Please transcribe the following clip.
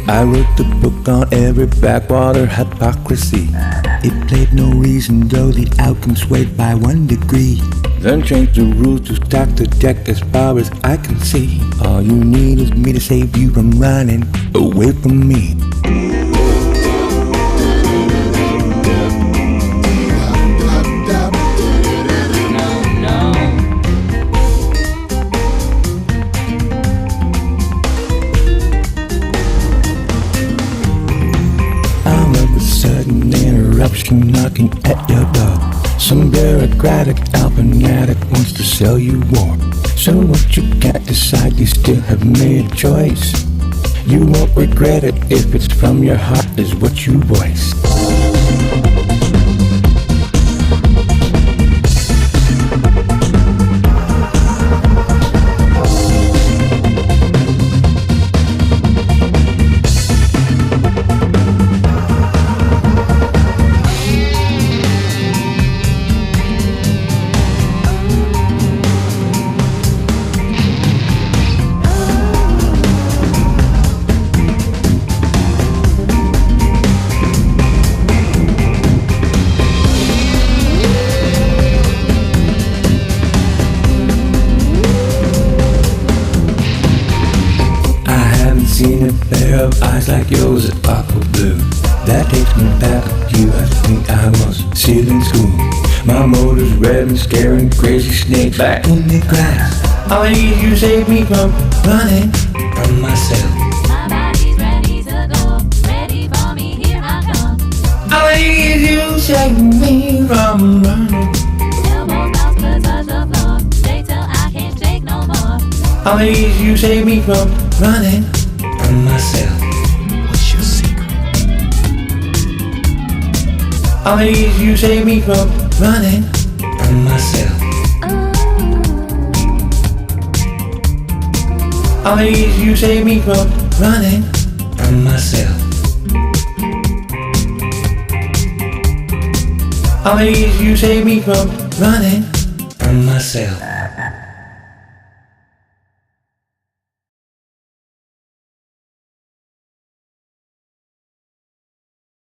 I wrote the book on every backwater hypocrisy. It played no reason though the outcome swayed by 1 degree. Then changed the rules to stack the deck as far as I can see. All you need is me to save you from running away from me. Sudden interruption knocking at your door. Some bureaucratic alphabet wants to sell you war. So what, you can't decide, you still have made a choice. You won't regret it if it's from your heart is what you voice. Seen a pair of eyes like yours at aqua blue. That takes me back to you. I think I was still in school. My motor's red and scaring crazy snakes back in the grass. All I need you save me from running from myself. My body's ready to go, ready for me, here I come. All I need you save me from running. Elbows bounce to touch the floor, stay till I can't shake no more. All I need you save me from running from myself. What's your secret? All I need you save me from running from myself. All I need you save me from running from myself. All I need you save me from running from myself.